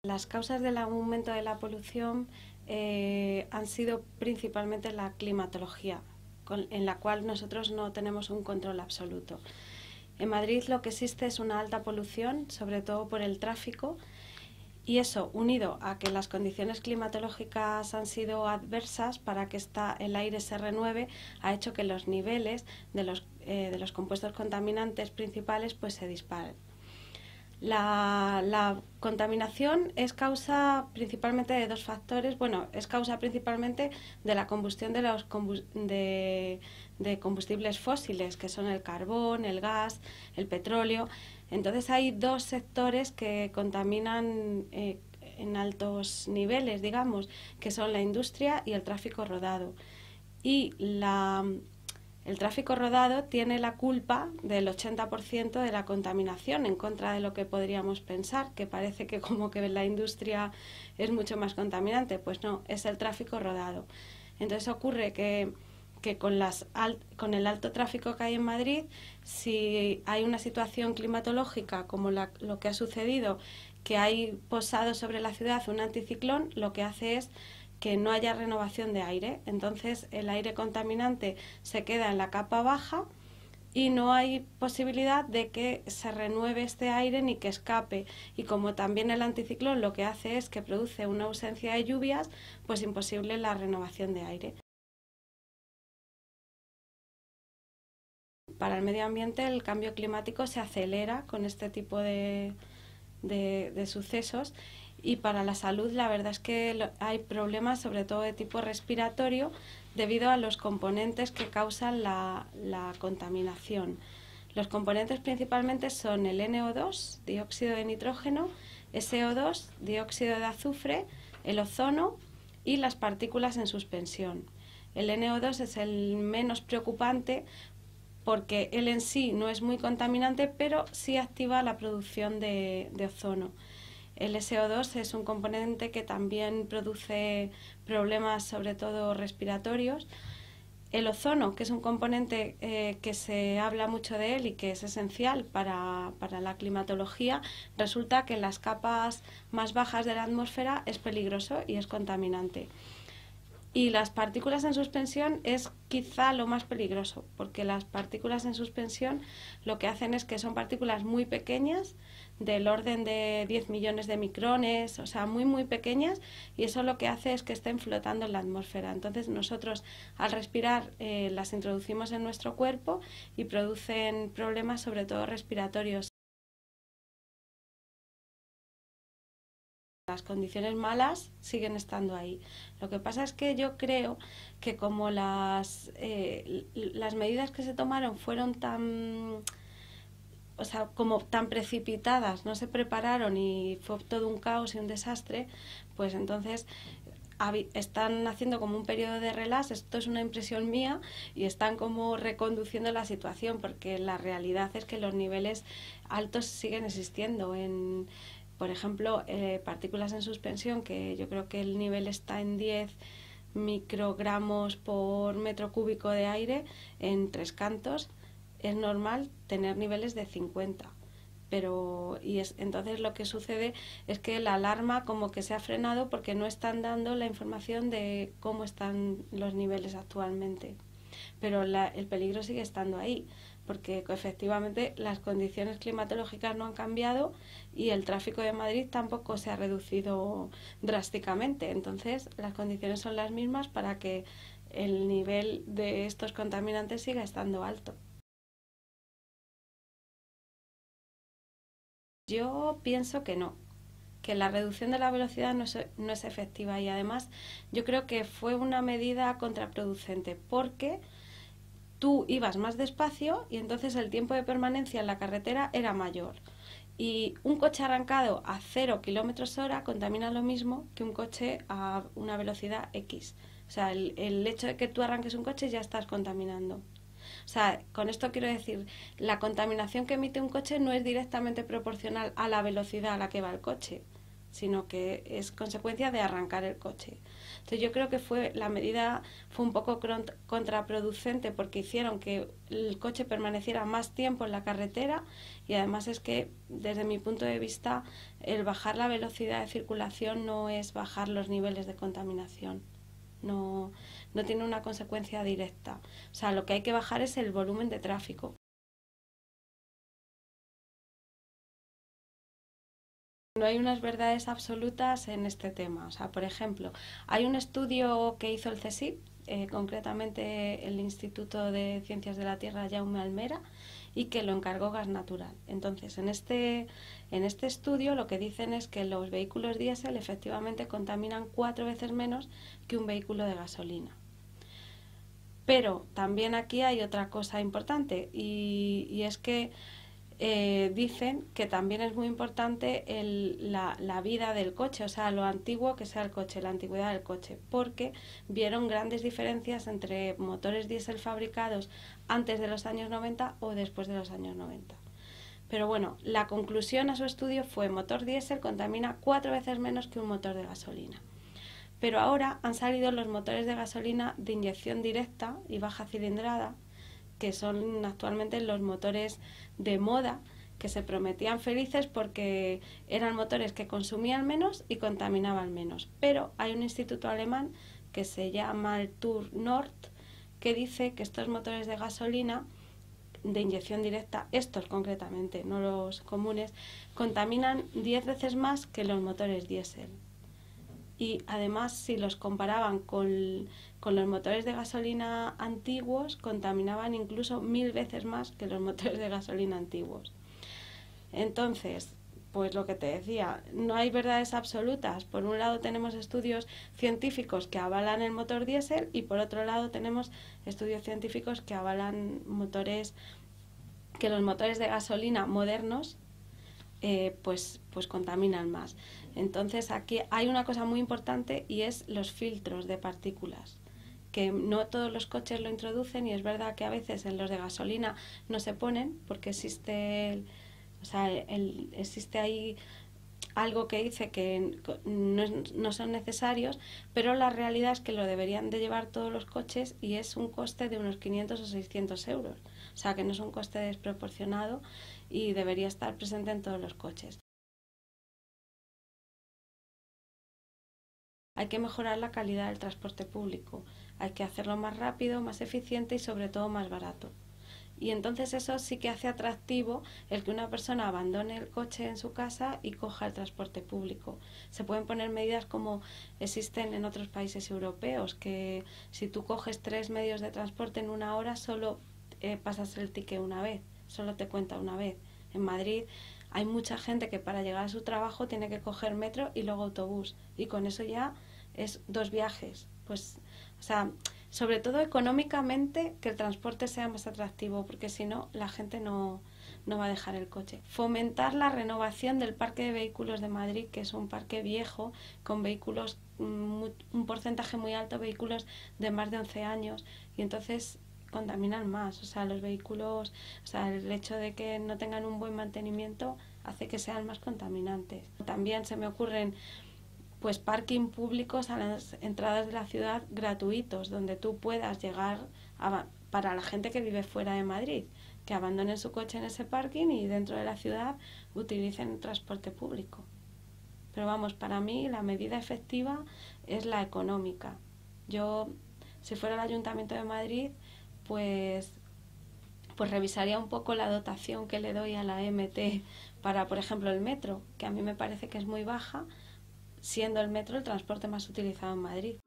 Las causas del aumento de la polución han sido principalmente la climatología, en la cual nosotros no tenemos un control absoluto. En Madrid lo que existe es una alta polución, sobre todo por el tráfico, y eso, unido a que las condiciones climatológicas han sido adversas para que el aire se renueve, ha hecho que los niveles de los compuestos contaminantes principales pues se disparen. La contaminación es causa principalmente de dos factores. Bueno, es causa principalmente de la combustión de combustibles fósiles, que son el carbón, el gas, el petróleo. Entonces hay dos sectores que contaminan en altos niveles, digamos, que son la industria y el tráfico rodado. Y el tráfico rodado tiene la culpa del 80% de la contaminación, en contra de lo que podríamos pensar, que parece que como que la industria es mucho más contaminante. Pues no, es el tráfico rodado. Entonces ocurre que con el alto tráfico que hay en Madrid, si hay una situación climatológica como lo que ha sucedido, que hay posado sobre la ciudad un anticiclón, lo que hace es que no haya renovación de aire. Entonces el aire contaminante se queda en la capa baja y no hay posibilidad de que se renueve este aire ni que escape. Y como también el anticiclón lo que hace es que produce una ausencia de lluvias, pues imposible la renovación de aire. Para el medio ambiente el cambio climático se acelera con este tipo de sucesos, y para la salud la verdad es que hay problemas sobre todo de tipo respiratorio debido a los componentes que causan la contaminación. Los componentes principalmente son el NO2, dióxido de nitrógeno, SO2, dióxido de azufre, el ozono y las partículas en suspensión. El NO2 es el menos preocupante porque él en sí no es muy contaminante, pero sí activa la producción de ozono. El SO2 es un componente que también produce problemas, sobre todo respiratorios. El ozono, que es un componente que se habla mucho de él y que es esencial para la climatología, resulta que en las capas más bajas de la atmósfera es peligroso y es contaminante. Y las partículas en suspensión es quizá lo más peligroso, porque las partículas en suspensión lo que hacen es que son partículas muy pequeñas, del orden de 10 millones de micrones, o sea, muy, muy pequeñas, y eso lo que hace es que estén flotando en la atmósfera. Entonces nosotros al respirar las introducimos en nuestro cuerpo y producen problemas sobre todo respiratorios. Las condiciones malas siguen estando ahí. Lo que pasa es que yo creo que como las medidas que se tomaron fueron tan, o sea, como tan precipitadas, no se prepararon y fue todo un caos y un desastre, pues entonces están haciendo como un periodo de relax. Esto es una impresión mía, y están como reconduciendo la situación, porque la realidad es que los niveles altos siguen existiendo por ejemplo, partículas en suspensión, que yo creo que el nivel está en 10 microgramos por metro cúbico de aire en Tres Cantos. Es normal tener niveles de 50. Entonces lo que sucede es que la alarma como que se ha frenado porque no están dando la información de cómo están los niveles actualmente. Pero el peligro sigue estando ahí, porque efectivamente las condiciones climatológicas no han cambiado y el tráfico de Madrid tampoco se ha reducido drásticamente. Entonces las condiciones son las mismas para que el nivel de estos contaminantes siga estando alto. Yo pienso que no, que la reducción de la velocidad no es efectiva, y además yo creo que fue una medida contraproducente, porque tú ibas más despacio y entonces el tiempo de permanencia en la carretera era mayor. Y un coche arrancado a 0 kilómetros hora contamina lo mismo que un coche a una velocidad X. O sea, el hecho de que tú arranques un coche ya estás contaminando. O sea, con esto quiero decir, la contaminación que emite un coche no es directamente proporcional a la velocidad a la que va el coche, sino que es consecuencia de arrancar el coche. Entonces yo creo que la medida fue un poco contraproducente porque hicieron que el coche permaneciera más tiempo en la carretera, y además es que desde mi punto de vista el bajar la velocidad de circulación no es bajar los niveles de contaminación. No tiene una consecuencia directa. O sea, lo que hay que bajar es el volumen de tráfico. No hay unas verdades absolutas en este tema. O sea, por ejemplo, hay un estudio que hizo el CSIC, concretamente el Instituto de Ciencias de la Tierra Jaume Almera, y que lo encargó Gas Natural. Entonces, en este estudio lo que dicen es que los vehículos diésel efectivamente contaminan 4 veces menos que un vehículo de gasolina. Pero también aquí hay otra cosa importante, y es que dicen que también es muy importante la vida del coche, o sea, lo antiguo que sea el coche, la antigüedad del coche, porque vieron grandes diferencias entre motores diésel fabricados antes de los años 90 o después de los años 90. Pero bueno, la conclusión a su estudio fue: motor diésel contamina 4 veces menos que un motor de gasolina. Pero ahora han salido los motores de gasolina de inyección directa y baja cilindrada, que son actualmente los motores de moda, que se prometían felices porque eran motores que consumían menos y contaminaban menos. Pero hay un instituto alemán que se llama el TÜV Nord, que dice que estos motores de gasolina de inyección directa, estos concretamente, no los comunes, contaminan 10 veces más que los motores diésel. Y además, si los comparaban con los motores de gasolina antiguos, contaminaban incluso 1000 veces más que los motores de gasolina antiguos. Entonces, pues lo que te decía, no hay verdades absolutas. Por un lado tenemos estudios científicos que avalan el motor diésel, y por otro lado tenemos estudios científicos que avalan que los motores de gasolina modernos pues contaminan más. Entonces aquí hay una cosa muy importante, y es los filtros de partículas, que no todos los coches lo introducen, y es verdad que a veces en los de gasolina no se ponen porque existe ahí algo que dice que no son necesarios, pero la realidad es que lo deberían de llevar todos los coches, y es un coste de unos 500 o 600 euros. O sea, que no es un coste desproporcionado y debería estar presente en todos los coches. Hay que mejorar la calidad del transporte público, hay que hacerlo más rápido, más eficiente y sobre todo más barato. Y entonces eso sí que hace atractivo el que una persona abandone el coche en su casa y coja el transporte público. Se pueden poner medidas como existen en otros países europeos, que si tú coges 3 medios de transporte en una hora, solo pasas el ticket una vez, solo te cuenta una vez. En Madrid hay mucha gente que para llegar a su trabajo tiene que coger metro y luego autobús, y con eso ya es 2 viajes. Pues, o sea, sobre todo económicamente, que el transporte sea más atractivo, porque si no, la gente no va a dejar el coche. Fomentar la renovación del parque de vehículos de Madrid, que es un parque viejo, con vehículos, un porcentaje muy alto, vehículos de más de 11 años, y entonces contaminan más. O sea, los vehículos, o sea, el hecho de que no tengan un buen mantenimiento hace que sean más contaminantes. También se me ocurren pues parking públicos a las entradas de la ciudad gratuitos, donde tú puedas llegar para la gente que vive fuera de Madrid, que abandonen su coche en ese parking y dentro de la ciudad utilicen el transporte público. Pero vamos, para mí la medida efectiva es la económica. Yo, si fuera el Ayuntamiento de Madrid, pues revisaría un poco la dotación que le doy a la MT para, por ejemplo, el metro, que a mí me parece que es muy baja, siendo el metro el transporte más utilizado en Madrid.